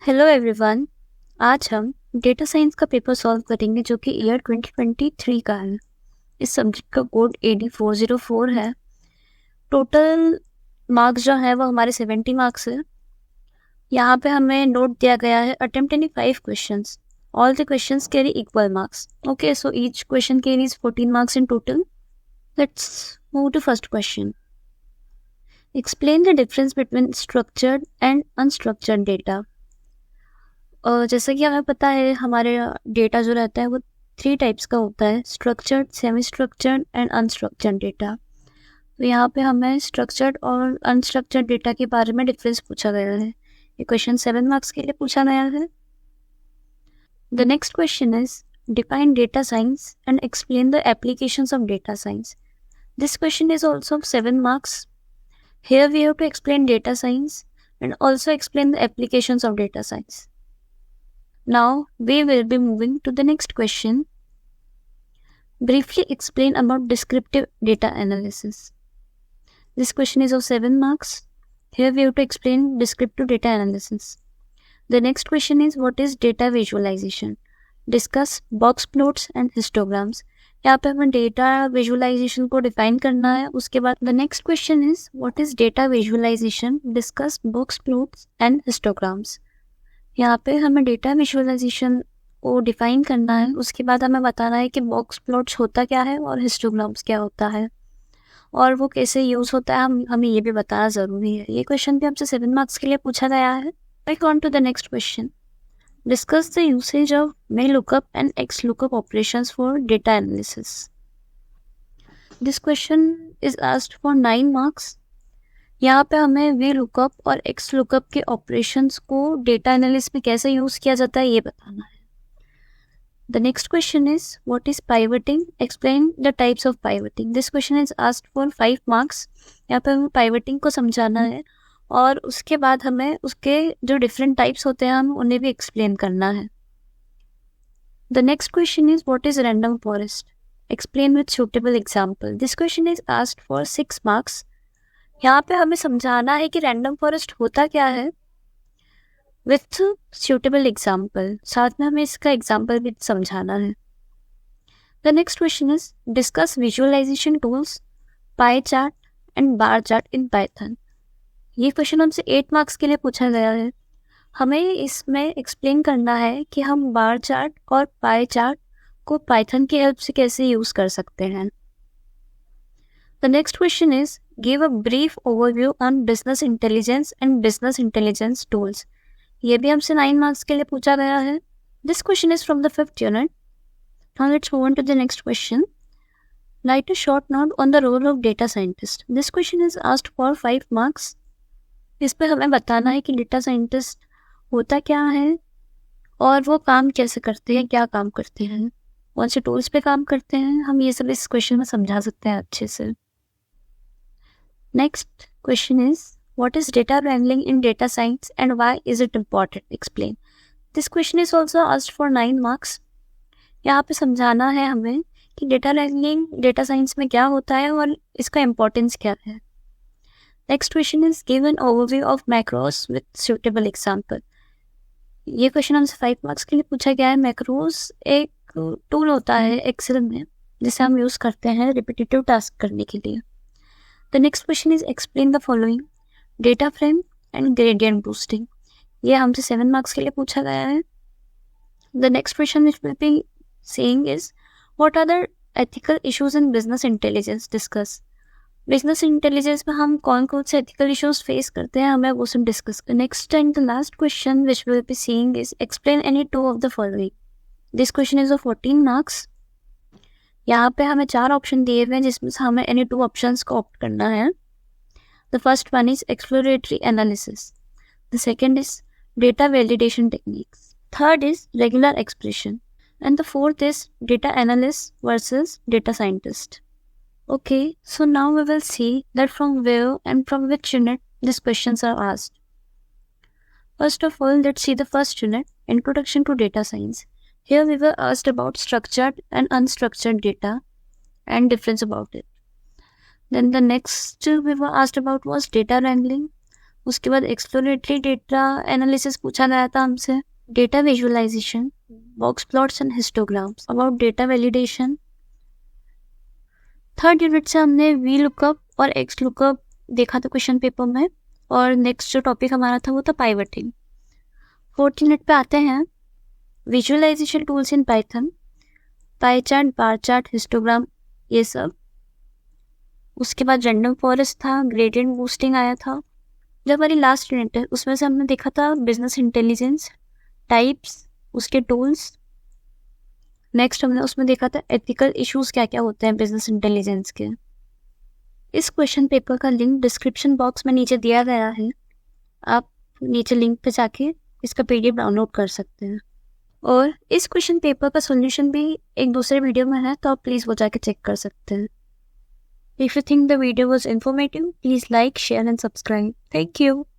Hello everyone. आज हम data science का पेपर सॉल्व करेंगे जो कि ईयर 2023 का है। इस सब्जेक्ट का कोड AD404 है। टोटल मार्क्स जो है वो हमारे 70 मार्क्स है। यहाँ पे हमें नोट दिया गया है attempt any 5 questions. All the questions carry equal marks. Okay, so each question carries 14 marks in total. Let's move to first question. Explain the difference between structured and unstructured data. जैसा कि हमें पता है हमारे data जो रहता है वो 3 टाइप्स का होता है, structured, semi structured and unstructured data. तो यहाँ पे हमें स्ट्रक्चर्ड और अनस्ट्रक्चर्ड डेटा के बारे में डिफरेंस पूछा गया है। ये क्वेश्चन 7 मार्क्स के लिए पूछा गया है। The next question is define data science and explain the applications of data science. This question is also 7 marks. Here we have to explain data science and also explain the applications of data science. Now we will be moving to the next question. Briefly explain about descriptive data analysis. This question is of 7 marks. Here we have to explain descriptive data analysis. The next question is what is data visualization? Discuss box plots and histograms. यहाँ पे हमें data visualisation को define करना है। उसके बाद the next question is what is data visualization? Discuss box plots and histograms. यहाँ पे हमें डेटा विजुअलाइजेशन को डिफाइन करना है। उसके बाद हमें बताना है कि बॉक्स प्लॉट्स होता क्या है और हिस्टोग्राम्स क्या होता है और वो कैसे यूज होता है, हमें ये भी बताना ज़रूरी है। ये क्वेश्चन भी हमसे 7 मार्क्स के लिए पूछा गया है। Back on to the next question. Discuss the usage of VLOOKUP and XLOOKUP operations for data analysis. This question is asked for 9 marks. यहाँ पे हमें VLOOKUP और XLOOKUP के operations को data analysis में कैसे यूज किया जाता है ये बताना है। The next question is what is pivoting? Explain the types of pivoting. This question is asked for 5 marks. यहाँ पे हमें pivoting को समझाना है और उसके बाद हमें उसके जो डिफरेंट टाइप्स होते हैं हम उन्हें भी एक्सप्लेन करना है। The next question is what is random forest? Explain with suitable example. This question is asked for 6 marks. यहाँ पे हमें समझाना है कि रैंडम फॉरेस्ट होता क्या है विथ सुटेबल एग्जाम्पल। साथ में हमें इसका एग्जाम्पल भी समझाना है। The next question is discuss visualization tools, pie chart and bar chart in Python. ये क्वेश्चन हमसे 8 मार्क्स के लिए पूछा गया है। हमें इसमें एक्सप्लेन करना है कि हम बार चार्ट और पाई चार्ट को पाइथन की हेल्प से कैसे यूज कर सकते हैं। The next question is give a brief overview on business intelligence and business intelligence tools. ये भी हमसे 9 मार्क्स के लिए पूछा गया है। This question is from the 5th unit. Now let's move on to the next question. Write a short note on the role of data scientist. This question is asked for 5 marks. इस पर हमें बताना है कि data scientist होता क्या है और वो काम कैसे करते हैं, क्या काम करते हैं, कौन से टूल्स पे काम करते हैं। हम ये सब इस क्वेश्चन में समझा सकते हैं अच्छे से। Next question is what is data wrangling in data science and why is it important? Explain. This question is also asked for 9 marks. यहाँ पे समझाना है हमें कि डेटा रैंगलिंग डेटा साइंस में क्या होता है और इसका इम्पोर्टेंस क्या है। Next question is give an overview of macros with suitable example. ये क्वेश्चन हमसे 5 मार्क्स के लिए पूछा गया है। मैक्रोस एक टूल होता है एक्सेल में जिसे हम यूज करते हैं रिपीटेटिव टास्क करने के लिए। The next question is explain the following, data frame and gradient boosting. ये हमसे 7 मार्क्स के लिए पूछा गया है। The next question which will be saying is what are the ethical issues in business intelligence? Discuss. Business intelligence में हम कौन कौन से एथिकल इश्यूज फेस करते हैं हमें वो सब डिस्कस कर। Next and the last question which will be seeing is explain any 2 of the following. This question is of 14 marks. यहाँ पे हमें 4 ऑप्शन दिए हुए हैं जिसमें से हमें एनी 2 ऑप्शंस को ऑप्ट करना है। The first one is exploratory analysis, the second is data validation techniques, third is regular expression and the fourth is data analyst versus data scientist. Okay, so now we will see that from where and from which unit these questions are asked. First of all, let's see the first unit, Introduction to Data Science. Here we were asked about structured and unstructured data and difference about it. Then the next we were asked about was data wrangling. उसके बाद exploratory data analysis पूछा गया था हमसे, data visualization, box plots and histograms, about data validation. Third unit से हमने V lookup और X lookup देखा था क्वेश्चन पेपर में, और नेक्स्ट जो टॉपिक हमारा था वो था पाइवटिंग। फोर्थ यूनिट पे आते हैं visualization tools in Python, pie chart, bar chart, histogram, ये सब। उसके बाद रैंडम फॉरेस्ट था, ग्रेडियंट बूस्टिंग आया था। जो हमारी लास्ट यूनिट है उसमें से हमने देखा था बिजनेस इंटेलिजेंस, टाइप्स, उसके टूल्स। नेक्स्ट हमने उसमें देखा था एथिकल इश्यूज क्या क्या होते हैं बिजनेस इंटेलिजेंस के। इस क्वेश्चन पेपर का लिंक डिस्क्रिप्शन बॉक्स में नीचे दिया गया है, आप नीचे लिंक पे जाके इसका PDF डाउनलोड कर सकते हैं। और इस क्वेश्चन पेपर का सॉल्यूशन भी एक दूसरे वीडियो में है, तो आप प्लीज़ वो जाके चेक कर सकते हैं। If you think the video was informative, please like, share and subscribe. Thank you.